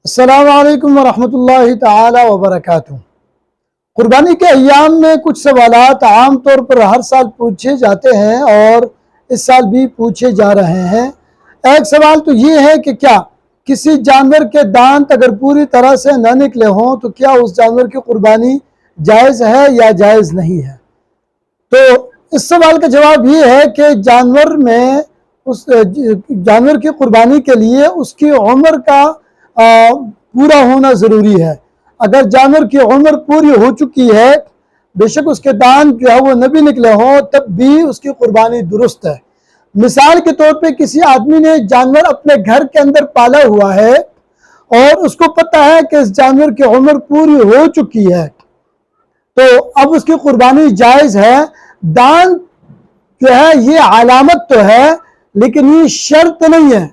السلام علیکم ورحمۃ اللہ تعالی وبرکاتہ۔ قربانی کے ایام میں کچھ سوالات عام طور پر ہر سال پوچھے جاتے ہیں اور اس سال بھی پوچھے جا رہے ہیں۔ ایک سوال تو یہ ہے کہ کیا کسی جانور کے دانت اگر پوری طرح سے نہ نکلے ہوں تو کیا اس جانور کی قربانی جائز ہے یا جائز نہیں ہے؟ تو اس سوال کا جواب یہ ہے کہ جانور کی قربانی کے لیے اس کی عمر کا پورا ہونا ضروری ہے۔ اگر جانور کی عمر پوری ہو چکی ہے، بے شک اس کے دانت جو ہے وہ نہ بھی نکلے ہوں، تب بھی اس کی قربانی درست ہے۔ مثال کے طور پہ کسی آدمی نے جانور اپنے گھر کے اندر پالا ہوا ہے اور اس کو پتہ ہے کہ اس جانور کی عمر پوری ہو چکی ہے، تو اب اس کی قربانی جائز ہے۔ دانت جو ہے یہ علامت تو ہے لیکن یہ شرط نہیں ہے۔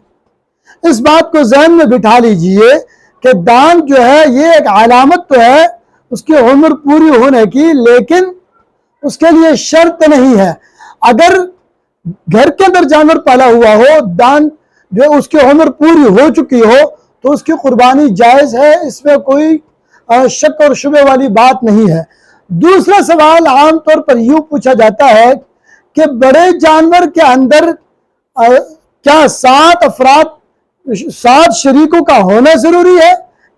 اس بات کو ذہن میں بٹھا لیجئے کہ دانت جو ہے یہ ایک علامت تو ہے اس کی عمر پوری ہونے کی، لیکن اس کے لیے شرط نہیں ہے۔ اگر گھر کے اندر جانور پالا ہوا ہو، دانت جو اس کی عمر پوری ہو چکی ہو، تو اس کی قربانی جائز ہے، اس میں کوئی شک اور شبہ والی بات نہیں ہے۔ دوسرا سوال عام طور پر یوں پوچھا جاتا ہے کہ بڑے جانور کے اندر کیا 7 شریکوں کا ہونا ضروری ہے؟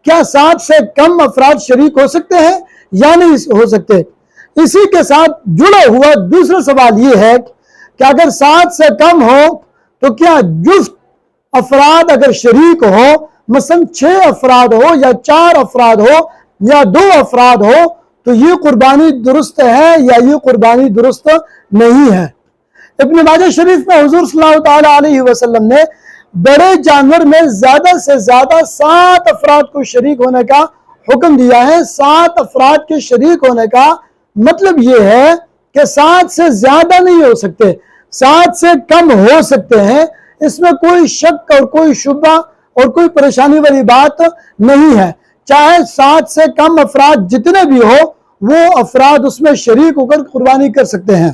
کیا 7 سے کم افراد شریک ہو سکتے ہیں یا نہیں ہو سکتے؟ اسی کے ساتھ جڑا ہوا دوسرا سوال یہ ہے کہ اگر 7 سے کم ہو تو کیا جفت افراد اگر شریک ہو، مثلا 6 افراد ہو یا 4 افراد ہو یا 2 افراد ہو، تو یہ قربانی درست ہے یا یہ قربانی درست نہیں ہے؟ ابن ماجہ شریف میں حضور صلی اللہ تعالی علیہ وسلم نے بڑے جانور میں زیادہ سے زیادہ 7 افراد کو شریک ہونے کا حکم دیا ہے۔ 7 افراد کے شریک ہونے کا مطلب یہ ہے کہ 7 سے زیادہ نہیں ہو سکتے، 7 سے کم ہو سکتے ہیں۔ اس میں کوئی شک اور کوئی شبہ اور کوئی پریشانی والی بات نہیں ہے۔ چاہے 7 سے کم افراد جتنے بھی ہو، وہ افراد اس میں شریک ہو کر قربانی کر سکتے ہیں۔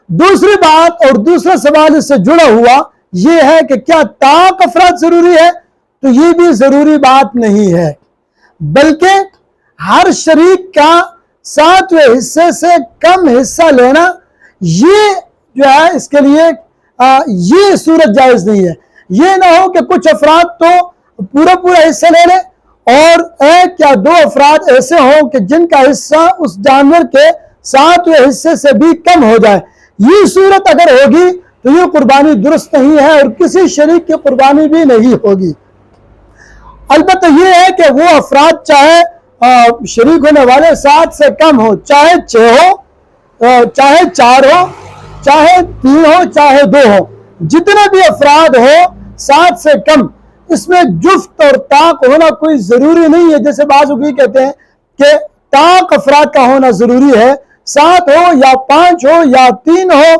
دوسری بات اور دوسرا سوال اس سے جڑا ہوا یہ ہے کہ کیا طاق افراد ضروری ہے؟ تو یہ بھی ضروری بات نہیں ہے، بلکہ ہر شریک کا 7ویں حصے سے کم حصہ لینا، یہ جو ہے اس کے لیے یہ صورت جائز نہیں ہے۔ یہ نہ ہو کہ کچھ افراد تو پورا حصہ لے لیں اور 1 یا 2 افراد ایسے ہوں کہ جن کا حصہ اس جانور کے 7ویں حصے سے بھی کم ہو جائے۔ یہ صورت اگر ہوگی تو یہ قربانی درست نہیں ہے اور کسی شریک کی قربانی بھی نہیں ہوگی۔ البتہ یہ ہے کہ وہ افراد چاہے شریک ہونے والے 7 سے کم ہو، چاہے 6 ہو، چاہے 4 ہو، چاہے 3 ہو، چاہے 2 ہو، جتنے بھی افراد ہو 7 سے کم، اس میں جفت اور طاق ہونا کوئی ضروری نہیں ہے۔ جیسے بعض لوگ کہتے ہیں کہ طاق افراد کا ہونا ضروری ہے، 7 ہو یا 5 ہو یا 3 ہو،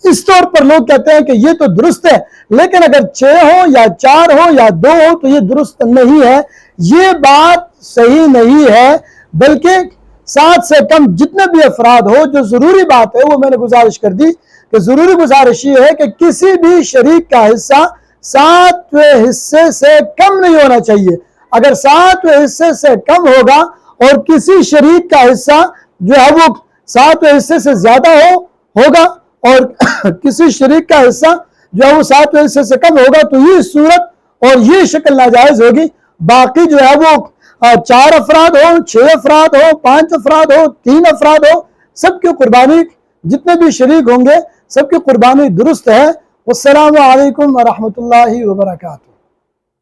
اس طور پر لوگ کہتے ہیں کہ یہ تو درست ہے، لیکن اگر 6 ہو یا 4 ہو یا 2 ہو تو یہ درست نہیں ہے۔ یہ بات صحیح نہیں ہے، بلکہ 7 سے کم جتنے بھی افراد ہو، جو ضروری بات ہے وہ میں نے گزارش کر دی کہ ضروری گزارش یہ ہے کہ کسی بھی شریک کا حصہ 7ویں حصے سے کم نہیں ہونا چاہیے۔ اگر 7ویں حصے سے کم ہوگا اور کسی شریک کا حصہ جو ہے وہ 7ویں حصے سے زیادہ ہوگا اور کسی شریک کا حصہ جو ہے وہ 7ویں حصے سے کم ہوگا، تو یہ صورت اور یہ شکل ناجائز ہوگی۔ باقی جو ہے وہ 4 افراد ہو، 6 افراد ہو، 5 افراد ہو، 3 افراد ہو، سب کی قربانی، جتنے بھی شریک ہوں گے سب کی قربانی درست ہے۔ والسلام علیکم ورحمۃ اللہ وبرکاتہ۔